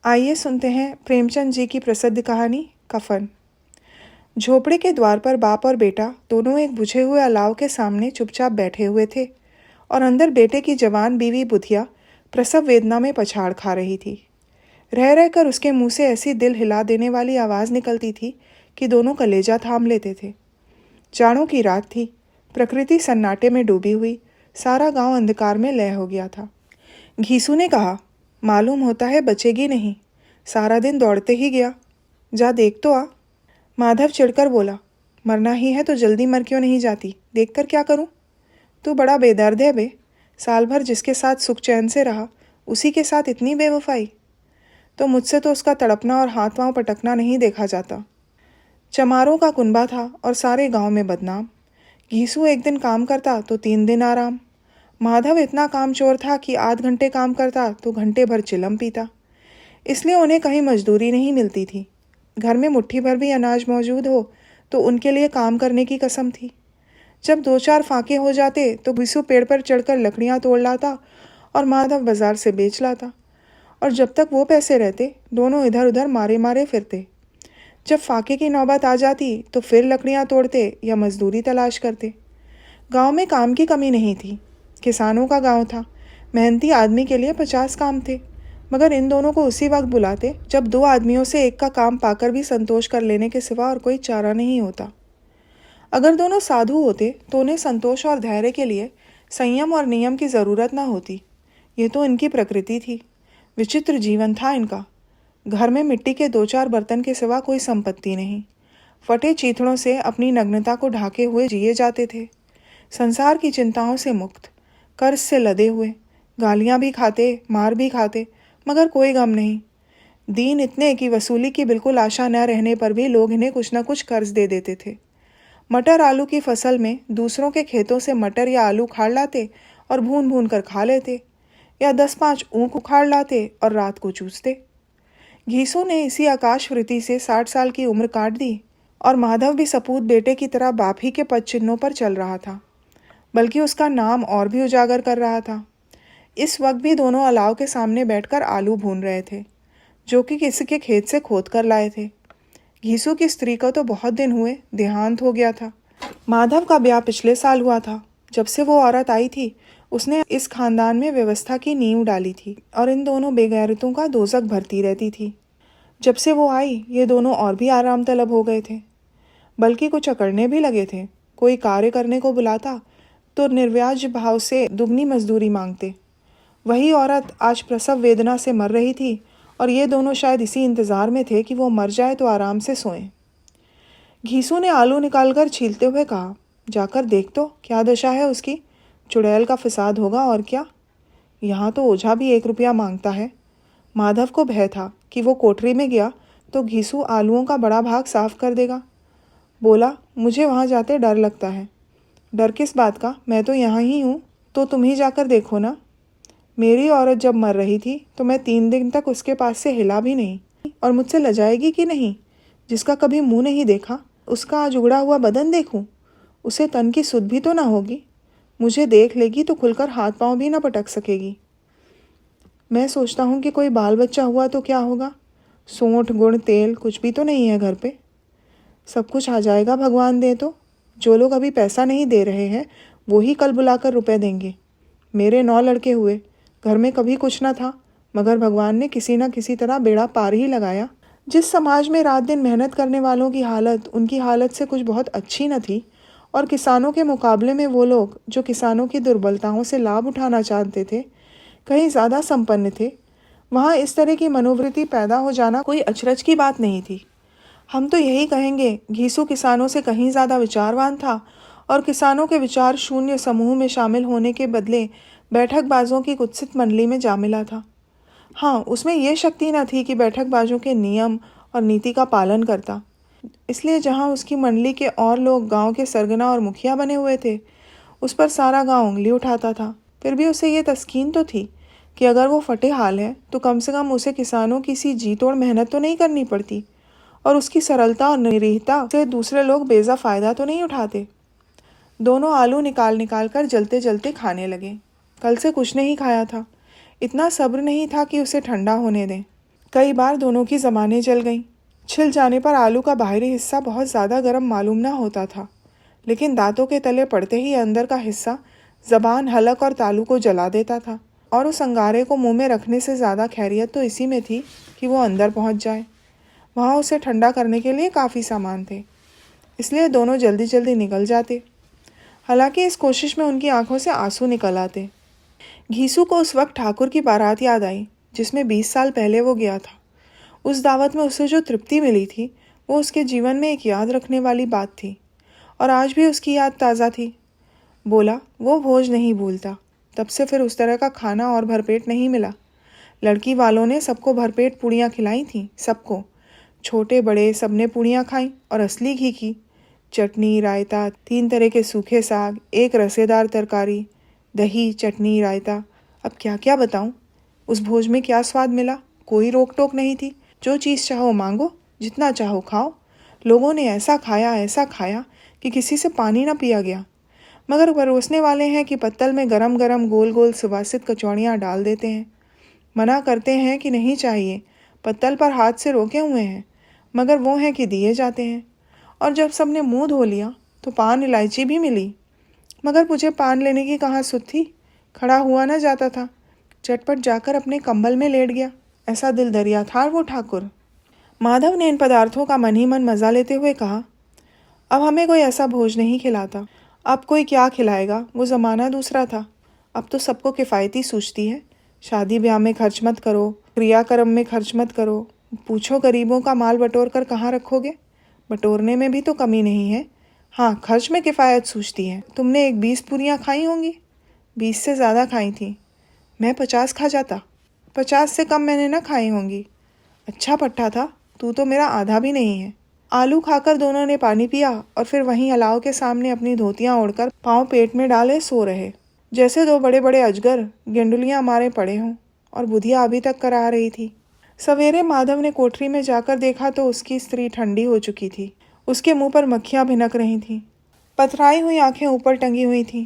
आइए सुनते हैं प्रेमचंद जी की प्रसिद्ध कहानी कफन। झोपड़े के द्वार पर बाप और बेटा दोनों एक बुझे हुए अलाव के सामने चुपचाप बैठे हुए थे और अंदर बेटे की जवान बीवी बुधिया प्रसव वेदना में पछाड़ खा रही थी। रह रहकर उसके मुंह से ऐसी दिल हिला देने वाली आवाज़ निकलती थी कि दोनों कलेजा थाम लेते थे। जाड़ों की रात थी, प्रकृति सन्नाटे में डूबी हुई, सारा गांव अंधकार में लय हो गया था। घीसू ने कहा, मालूम होता है बचेगी नहीं, सारा दिन दौड़ते ही गया, जा देख तो आ। माधव चिढ़कर बोला, मरना ही है तो जल्दी मर क्यों नहीं जाती, देख कर क्या करूं? तू बड़ा बेदर्द है बे, साल भर जिसके साथ सुख चैन से रहा उसी के साथ इतनी बेवफाई। तो मुझसे तो उसका तड़पना और हाथ पांव पटकना नहीं देखा जाता। चमारों का कुनबा था और सारे गांव में बदनाम। घीसू एक दिन काम करता तो 3 दिन आराम। माधव इतना कामचोर था कि आध घंटे काम करता तो घंटे भर चिलम पीता, इसलिए उन्हें कहीं मजदूरी नहीं मिलती थी। घर में मुट्ठी भर भी अनाज मौजूद हो तो उनके लिए काम करने की कसम थी। जब 2-4 फाके हो जाते तो घीसू पेड़ पर चढ़कर लकड़ियाँ तोड़ लाता और माधव बाजार से बेच लाता, और जब तक वो पैसे रहते दोनों इधर उधर मारे मारे फिरते। जब फाके की नौबत आ जाती तो फिर लकड़ियाँ तोड़ते या मजदूरी तलाश करते। गांव में काम की कमी नहीं थी, किसानों का गांव था, मेहनती आदमी के लिए 50 काम थे, मगर इन दोनों को उसी वक्त बुलाते जब 2 आदमियों से एक का काम पाकर भी संतोष कर लेने के सिवा और कोई चारा नहीं होता। अगर दोनों साधु होते तो उन्हें संतोष और धैर्य के लिए संयम और नियम की ज़रूरत ना होती। ये तो इनकी प्रकृति थी, विचित्र जीवन था इनका। घर में मिट्टी के 2-4 बर्तन के सिवा कोई संपत्ति नहीं, फटे चीथड़ों से अपनी नग्नता को ढाके हुए जिए जाते थे, संसार की चिंताओं से मुक्त, कर्ज से लदे हुए, गालियां भी खाते, मार भी खाते, मगर कोई गम नहीं। दीन इतने कि वसूली की बिल्कुल आशा न रहने पर भी लोग इन्हें कुछ न कुछ कर्ज दे देते थे। मटर आलू की फसल में दूसरों के खेतों से मटर या आलू उखाड़ लाते और भून भून कर खा लेते, या 10-5 ऊँख उखाड़ लाते और रात को चूसते। घीसू ने इसी आकाशवृत्ति से 60 साल की उम्र काट दी और माधव भी सपूत बेटे की तरह बाप ही के पद चिन्हों पर चल रहा था, बल्कि उसका नाम और भी उजागर कर रहा था। इस वक्त भी दोनों अलाव के सामने बैठकर आलू भून रहे थे, जो कि किसी के खेत से खोद कर लाए थे। घीसू की स्त्री को तो बहुत दिन हुए देहांत हो गया था। माधव का ब्याह पिछले साल हुआ था। जब से वो औरत आई थी उसने इस खानदान में व्यवस्था की नींव डाली थी और इन दोनों बेगैरतों का दोजख भरती रहती थी। जब से वो आई ये दोनों और भी आराम तलब हो गए थे, बल्कि कुछ अकड़ने भी लगे थे। कोई कार्य करने को बुलाता तो निर्व्याज भाव से दुगनी मजदूरी मांगते। वही औरत आज प्रसव वेदना से मर रही थी और ये दोनों शायद इसी इंतज़ार में थे कि वो मर जाए तो आराम से सोएं। घीसू ने आलू निकालकर छीलते हुए कहा, जाकर देख तो क्या दशा है उसकी, चुड़ैल का फसाद होगा और क्या। यहाँ तो ओझा भी 1 रुपया मांगता है। माधव को भय था कि वो कोठरी में गया तो घीसू आलूओं का बड़ा भाग साफ कर देगा। बोला, मुझे वहाँ जाते डर लगता है। डर किस बात का, मैं तो यहाँ ही हूँ, तो तुम ही जाकर देखो ना। मेरी औरत जब मर रही थी तो मैं 3 दिन तक उसके पास से हिला भी नहीं, और मुझसे लजाएगी कि नहीं? जिसका कभी मुंह नहीं देखा उसका आज उगड़ा हुआ बदन देखूं, उसे तन की सुध भी तो ना होगी। मुझे देख लेगी तो खुलकर हाथ पांव भी ना पटक सकेगी। मैं सोचता हूँ कि कोई बाल बच्चा हुआ तो क्या होगा, सोंठ गुड़ तेल कुछ भी तो नहीं है घर पे। सब कुछ आ जाएगा भगवान दे तो। जो लोग अभी पैसा नहीं दे रहे हैं वो ही कल बुलाकर रुपए देंगे। मेरे 9 लड़के हुए, घर में कभी कुछ ना था, मगर भगवान ने किसी न किसी तरह बेड़ा पार ही लगाया। जिस समाज में रात दिन मेहनत करने वालों की हालत उनकी हालत से कुछ बहुत अच्छी न थी, और किसानों के मुकाबले में वो लोग जो किसानों की दुर्बलताओं से लाभ उठाना चाहते थे कहीं ज़्यादा संपन्न थे, वहाँ इस तरह की मनोवृत्ति पैदा हो जाना कोई अचरज की बात नहीं थी। हम तो यही कहेंगे, घीसू किसानों से कहीं ज़्यादा विचारवान था और किसानों के विचार शून्य समूह में शामिल होने के बदले बैठकबाजों की कुत्सित मंडली में जा मिला था। हाँ, उसमें यह शक्ति न थी कि बैठकबाजों के नियम और नीति का पालन करता, इसलिए जहाँ उसकी मंडली के और लोग गांव के सरगना और मुखिया बने हुए थे उस पर सारा गांव उंगली उठाता था। फिर भी उसे ये तस्कीन तो थी कि अगर वो फटे हाल है तो कम से कम उसे किसानों की सी जी तोड़ मेहनत तो नहीं करनी पड़ती, और उसकी सरलता और निरीहता से दूसरे लोग बेजा फ़ायदा तो नहीं उठाते। दोनों आलू निकाल निकाल कर जलते जलते खाने लगे। कल से कुछ नहीं खाया था, इतना सब्र नहीं था कि उसे ठंडा होने दें। कई बार दोनों की ज़बानें जल गईं। छिल जाने पर आलू का बाहरी हिस्सा बहुत ज़्यादा गर्म मालूम ना होता था, लेकिन दांतों के तले पड़ते ही अंदर का हिस्सा ज़बान, हलक और तालू को जला देता था। और उस अंगारे को मुंह में रखने से ज़्यादा खैरियत तो इसी में थी कि वो अंदर पहुंच जाए। वहाँ उसे ठंडा करने के लिए काफ़ी सामान थे, इसलिए दोनों जल्दी जल्दी निकल जाते। हालांकि इस कोशिश में उनकी आंखों से आंसू निकल आते। घीसू को उस वक्त ठाकुर की बारात याद आई जिसमें 20 साल पहले वो गया था। उस दावत में उसे जो तृप्ति मिली थी वो उसके जीवन में एक याद रखने वाली बात थी, और आज भी उसकी याद ताज़ा थी। बोला वो भोज नहीं भूलता। तब से फिर उस तरह का खाना और भरपेट नहीं मिला। लड़की वालों ने सबको भरपेट पूड़ियाँ खिलाई थीं, सबको, छोटे बड़े सबने पूड़ियाँ खाईं, और असली घी की। चटनी, रायता, 3 तरह के सूखे साग, एक रसेदार तरकारी, दही, चटनी, रायता। अब क्या क्या बताऊं। उस भोज में क्या स्वाद मिला। कोई रोक टोक नहीं थी। जो चीज़ चाहो मांगो, जितना चाहो खाओ। लोगों ने ऐसा खाया कि किसी से पानी ना पिया गया। मगर परोसने वाले हैं कि पत्तल में गरम गरम गोल गोल सुवासित कचौड़ियाँ डाल देते हैं। मना करते हैं कि नहीं चाहिए, पत्तल पर हाथ से रोके हुए हैं, मगर वो हैं कि दिए जाते हैं। और जब सबने मुंह धो लिया तो पान इलायची भी मिली, मगर मुझे पान लेने की कहाँ सुध थी। खड़ा हुआ ना जाता था। चटपट जाकर अपने कंबल में लेट गया। ऐसा दिल दरिया था वो ठाकुर। माधव ने इन पदार्थों का मन ही मन मज़ा लेते हुए कहा, अब हमें कोई ऐसा भोज नहीं खिलाता। अब कोई क्या खिलाएगा, वो ज़माना दूसरा था। अब तो सबको किफ़ायती सूझती है। शादी ब्याह में खर्च मत करो, क्रियाक्रम में खर्च मत करो। पूछो गरीबों का माल बटोर कर कहाँ रखोगे। बटोरने में भी तो कमी नहीं है। हाँ, खर्च में किफ़ायत सूझती है। तुमने एक 20 पूरियाँ खाई होंगी। 20 से ज़्यादा खाई थी। मैं 50 खा जाता। 50 से कम मैंने ना खाई होंगी। अच्छा पट्टा था, तू तो मेरा आधा भी नहीं है। आलू खाकर दोनों ने पानी पिया और फिर वहीं अलाव के सामने अपनी धोतियां ओढ़कर पाँव पेट में डाले सो रहे, जैसे 2 बड़े बड़े अजगर गेंडुलियां मारे पड़े हों। और बुधिया अभी तक करा रही थी। सवेरे माधव ने कोठरी में जाकर देखा तो उसकी स्त्री ठंडी हो चुकी थी। उसके मुंह पर मक्खियां भिनक रही थीं। पथराई हुई आंखें ऊपर टंगी हुई थीं।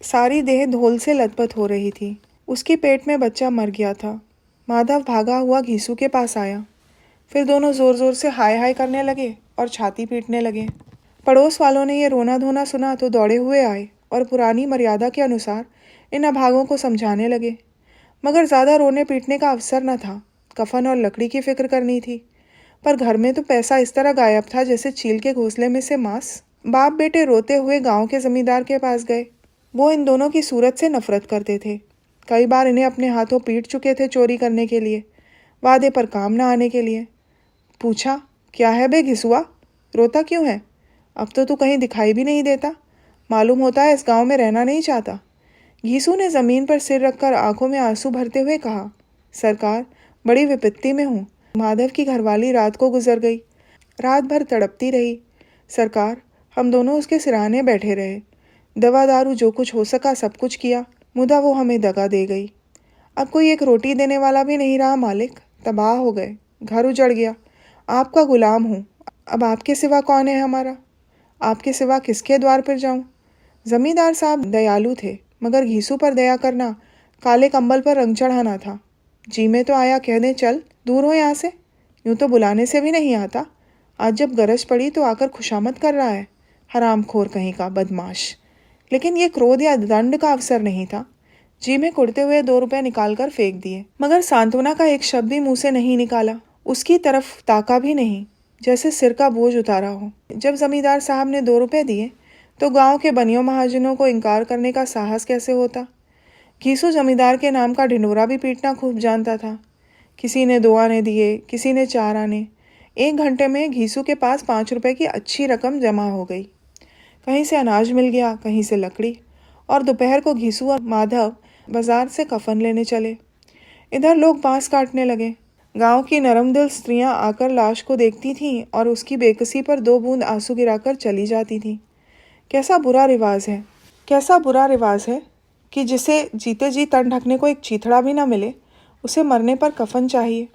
सारी देह धूल से लथपथ हो रही थी। उसके पेट में बच्चा मर गया था। माधव भागा हुआ घीसू के पास आया। फिर दोनों जोर जोर से हाय हाय करने लगे और छाती पीटने लगे। पड़ोस वालों ने ये रोना धोना सुना तो दौड़े हुए आए और पुरानी मर्यादा के अनुसार इन अभागों को समझाने लगे। मगर ज़्यादा रोने पीटने का अवसर न था। कफन और लकड़ी की फिक्र करनी थी। पर घर में तो पैसा इस तरह गायब था जैसे चील के घोंसले में से मांस। बाप बेटे रोते हुए गांव के जमींदार के पास गए। वो इन दोनों की सूरत से नफरत करते थे। कई बार इन्हें अपने हाथों पीट चुके थे चोरी करने के लिए, वादे पर काम न आने के लिए। पूछा, क्या है बे घिसुआ, रोता क्यों है? अब तो तू कहीं दिखाई भी नहीं देता। मालूम होता है इस गांव में रहना नहीं चाहता। घीसू ने ज़मीन पर सिर रखकर आंखों में आंसू भरते हुए कहा, सरकार, बड़ी विपत्ति में हूँ। माधव की घरवाली रात को गुजर गई। रात भर तड़पती रही। सरकार, हम दोनों उसके सिरहाने बैठे रहे। दवा दारू जो कुछ हो सका सब कुछ किया, मुदा वो हमें दगा दे गई। अब कोई एक रोटी देने वाला भी नहीं रहा मालिक। तबाह हो गए, घर उजड़ गया। आपका गुलाम हूँ। अब आपके सिवा कौन है हमारा? आपके सिवा किसके द्वार पर जाऊँ? जमींदार साहब दयालु थे, मगर घीसू पर दया करना काले कंबल पर रंग चढ़ाना था। जी में तो आया कह दें चल दूर हो यहाँ से। यूँ तो बुलाने से भी नहीं आता। आज जब गरज पड़ी तो आकर खुशामद कर रहा है। हरामखोर कहीं का बदमाश। लेकिन ये क्रोध या दंड का अवसर नहीं था। जी में कुड़ते हुए 2 रुपए निकालकर फेंक दिए, मगर सांत्वना का एक शब्द भी मुंह से नहीं निकाला। उसकी तरफ ताका भी नहीं, जैसे सिर का बोझ उतारा हो। जब जमींदार साहब ने 2 रुपए दिए तो गांव के बनियों महाजनों को इनकार करने का साहस कैसे होता। घीसू जमींदार के नाम का ढिंढोरा भी पीटना खूब जानता था। किसी ने 2 आने दिए, किसी ने 4 आने। 1 घंटे में घीसू के पास 5 रुपए की अच्छी रकम जमा हो गई। कहीं से अनाज मिल गया, कहीं से लकड़ी। और दोपहर को घीसू और माधव बाजार से कफन लेने चले। इधर लोग बांस काटने लगे। गांव की नरमदिल स्त्रियां आकर लाश को देखती थीं और उसकी बेकसी पर 2 बूंद आंसू गिराकर चली जाती थीं। कैसा बुरा रिवाज है कि जिसे जीते जी तन ढकने को एक चीथड़ा भी ना मिले, उसे मरने पर कफन चाहिए।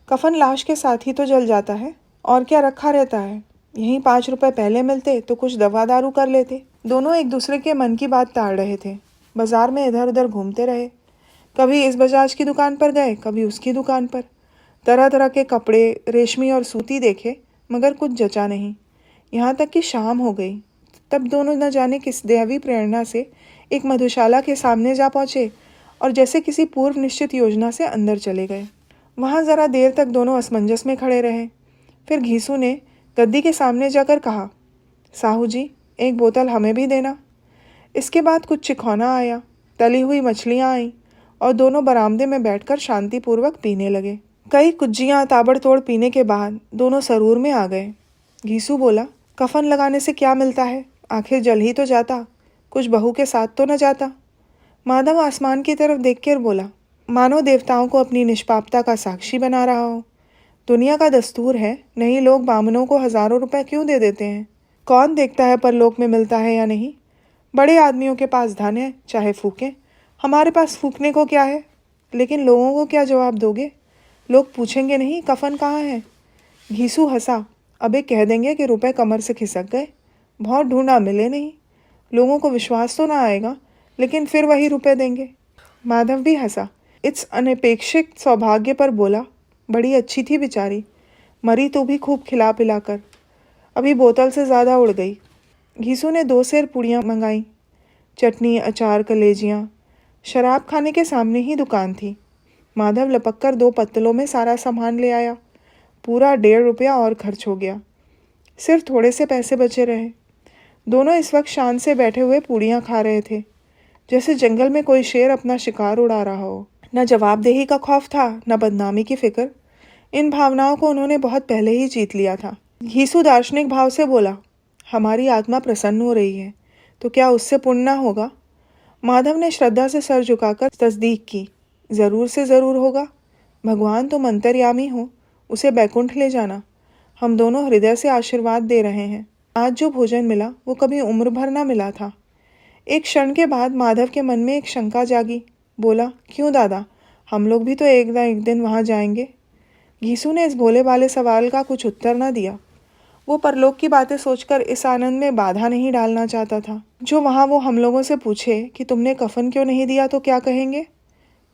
कफन लाश के साथ ही तो जल जाता है, और क्या रखा रहता है। यहीं 5 रुपए पहले मिलते तो कुछ दवा दारू कर लेते। दोनों एक दूसरे के मन की बात ताड़ रहे थे। बाजार में इधर उधर घूमते रहे। कभी इस बजाज की दुकान पर गए, कभी उसकी दुकान पर। तरह तरह के कपड़े, रेशमी और सूती देखे, मगर कुछ जचा नहीं। यहाँ तक कि शाम हो गई। तब दोनों न जाने किस दैवी प्रेरणा से एक मधुशाला के सामने जा पहुँचे और जैसे किसी पूर्व निश्चित योजना से अंदर चले गए। वहाँ ज़रा देर तक दोनों असमंजस में खड़े रहे। फिर घीसू ने गद्दी के सामने जाकर कहा, साहू जी, एक बोतल हमें भी देना। इसके बाद कुछ चिखौना आया, तली हुई मछलियाँ आईं और दोनों बरामदे में बैठकर शांतिपूर्वक पीने लगे। कई कुज्जियाँ ताबड़तोड़ पीने के बाद दोनों सरूर में आ गए। घीसू बोला, कफन लगाने से क्या मिलता है? आखिर जल ही तो जाता, कुछ बहू के साथ तो न जाता। माधव आसमान की तरफ देखकर बोला, मानो देवताओं को अपनी निष्पापता का साक्षी बना रहा हो। दुनिया का दस्तूर है, नहीं लोग बामनों को हजारों रुपए क्यों दे देते हैं? कौन देखता है परलोक में मिलता है या नहीं? बड़े आदमियों के पास धन है, चाहे फूकें। हमारे पास फूकने को क्या है? लेकिन लोगों को क्या जवाब दोगे? लोग पूछेंगे नहीं कफन कहाँ है? घीसू हंसा, अबे कह देंगे कि रुपए कमर से खिसक गए, बहुत ढूंढा मिले नहीं। लोगों को विश्वास तो ना आएगा, लेकिन फिर वही रुपए देंगे। माधव भी हंसा, इस अनपेक्षित सौभाग्य पर बोला, बड़ी अच्छी थी बेचारी, मरी तो भी खूब खिला पिला कर, अभी बोतल से ज़्यादा उड़ गई। घीसू ने 2 सेर पूड़ियाँ मंगाई, चटनी, अचार, कलेजियाँ। शराब खाने के सामने ही दुकान थी। माधव लपक कर 2 पत्तलों में सारा सामान ले आया। पूरा 1.5 रुपया और खर्च हो गया। सिर्फ थोड़े से पैसे बचे रहे। दोनों इस वक्त शान से बैठे हुए पूड़ियाँ खा रहे थे, जैसे जंगल में कोई शेर अपना शिकार उड़ा रहा हो। न जवाबदेही का खौफ था, न बदनामी की फिक्र। इन भावनाओं को उन्होंने बहुत पहले ही जीत लिया था। घीसू दार्शनिक भाव से बोला, हमारी आत्मा प्रसन्न हो रही है, तो क्या उससे पुण्य ना होगा? माधव ने श्रद्धा से सर झुकाकर तस्दीक की, ज़रूर से ज़रूर होगा। भगवान तुम अंतर्यामी हो, उसे बैकुंठ ले जाना। हम दोनों हृदय से आशीर्वाद दे रहे हैं। आज जो भोजन मिला वो कभी उम्र भर ना मिला था। एक क्षण के बाद माधव के मन में एक शंका जागी। बोला, क्यों दादा, हम लोग भी तो एक ना एक दिन वहाँ जाएंगे। घीसू ने इस भोले भाले सवाल का कुछ उत्तर न दिया। वो परलोक की बातें सोचकर इस आनंद में बाधा नहीं डालना चाहता था। जो वहाँ वो हम लोगों से पूछे कि तुमने कफन क्यों नहीं दिया तो क्या कहेंगे?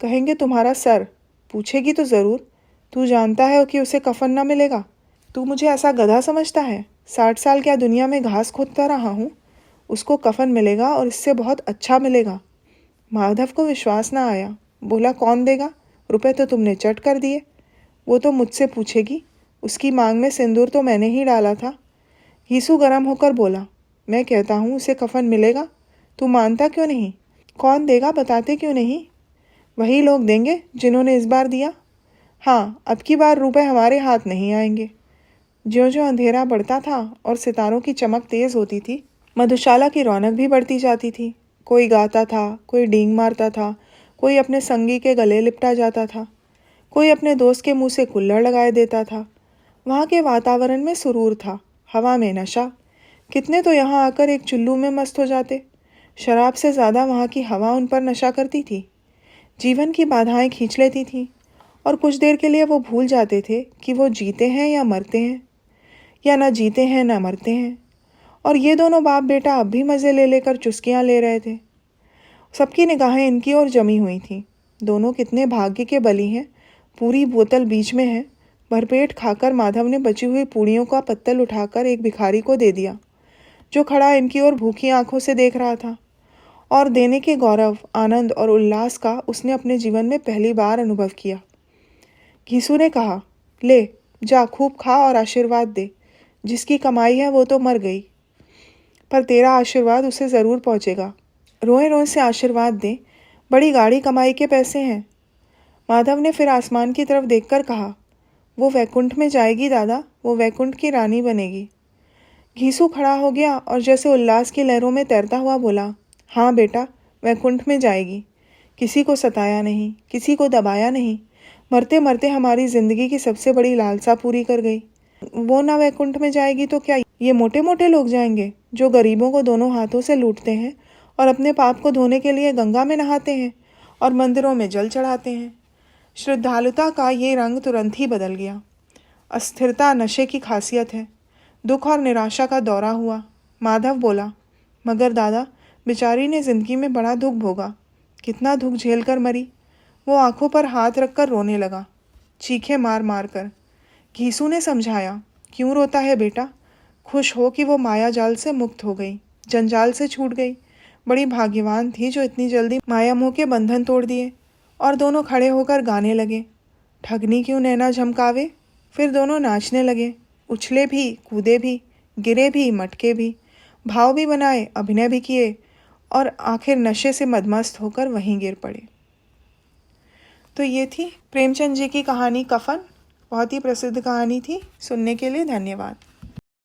कहेंगे तुम्हारा सर। पूछेगी तो ज़रूर, तू जानता है कि उसे कफन ना मिलेगा? तू मुझे ऐसा गधा समझता है? 60 साल क्या दुनिया में घास खोदता रहा हूँ? उसको कफन मिलेगा और इससे बहुत अच्छा मिलेगा। माधव को विश्वास ना आया। बोला, कौन देगा? रुपए तो तुमने चट कर दिए। वो तो मुझसे पूछेगी, उसकी मांग में सिंदूर तो मैंने ही डाला था। घीसू गर्म होकर बोला, मैं कहता हूँ उसे कफन मिलेगा, तू मानता क्यों नहीं? कौन देगा बताते क्यों नहीं? वही लोग देंगे जिन्होंने इस बार दिया। हाँ, अब की बार रुपए हमारे हाथ नहीं आएंगे। ज्यों ज्यों अंधेरा बढ़ता था और सितारों की चमक तेज होती थी, मधुशाला की रौनक भी बढ़ती जाती थी। कोई गाता था, कोई डींग मारता था, कोई अपने संगी के गले लिपटा जाता था, कोई अपने दोस्त के मुंह से कुल्हड़ लगाए देता था। वहाँ के वातावरण में सुरूर था, हवा में नशा। कितने तो यहाँ आकर एक चुल्लू में मस्त हो जाते। शराब से ज़्यादा वहाँ की हवा उन पर नशा करती थी, जीवन की बाधाएं खींच लेती थी, और कुछ देर के लिए वो भूल जाते थे कि वो जीते हैं या मरते हैं, या न जीते हैं न मरते हैं। और ये दोनों बाप बेटा अब भी मज़े ले लेकर चुस्कियाँ ले रहे थे। सबकी निगाहें इनकी ओर जमी हुई थीं। दोनों कितने भाग्य के बली हैं। पूरी बोतल बीच में है। भरपेट खाकर माधव ने बची हुई पूड़ियों का पत्तल उठाकर एक भिखारी को दे दिया, जो खड़ा इनकी ओर भूखी आंखों से देख रहा था। और देने के गौरव, आनंद और उल्लास का उसने अपने जीवन में पहली बार अनुभव किया। घीसू ने कहा, ले जा, खूब खा और आशीर्वाद दे। जिसकी कमाई है वो तो मर गई, पर तेरा आशीर्वाद उसे ज़रूर पहुँचेगा। रोए रोए से आशीर्वाद दे, बड़ी गाढ़ी कमाई के पैसे हैं। माधव ने फिर आसमान की तरफ देखकर कहा, वो वैकुंठ में जाएगी दादा, वो वैकुंठ की रानी बनेगी। घीसू खड़ा हो गया और जैसे उल्लास की लहरों में तैरता हुआ बोला, हाँ बेटा, वैकुंठ में जाएगी। किसी को सताया नहीं, किसी को दबाया नहीं, मरते मरते हमारी ज़िंदगी की सबसे बड़ी लालसा पूरी कर गई। वो ना वैकुंठ में जाएगी तो क्या ये मोटे मोटे लोग जाएंगे, जो गरीबों को दोनों हाथों से लूटते हैं और अपने पाप को धोने के लिए गंगा में नहाते हैं और मंदिरों में जल चढ़ाते हैं? श्रद्धालुता का ये रंग तुरंत ही बदल गया। अस्थिरता नशे की खासियत है। दुख और निराशा का दौरा हुआ। माधव बोला, मगर दादा, बेचारी ने जिंदगी में बड़ा दुख भोगा, कितना दुख झेल कर मरी। वो आंखों पर हाथ रखकर रोने लगा। चीखे मार मार कर। घीसू ने समझाया, क्यों रोता है बेटा? खुश हो कि वो माया जाल से मुक्त हो गई, जंजाल से छूट गई। बड़ी भाग्यवान थी जो इतनी जल्दी माया मोह के बंधन तोड़ दिए। और दोनों खड़े होकर गाने लगे, ठगनी क्यों नैना झमकावे। फिर दोनों नाचने लगे, उछले भी, कूदे भी, गिरे भी, मटके भी, भाव भी बनाए, अभिनय भी किए और आखिर नशे से मदमस्त होकर वहीं गिर पड़े। तो ये थी प्रेमचंद जी की कहानी कफन। बहुत ही प्रसिद्ध कहानी थी। सुनने के लिए धन्यवाद।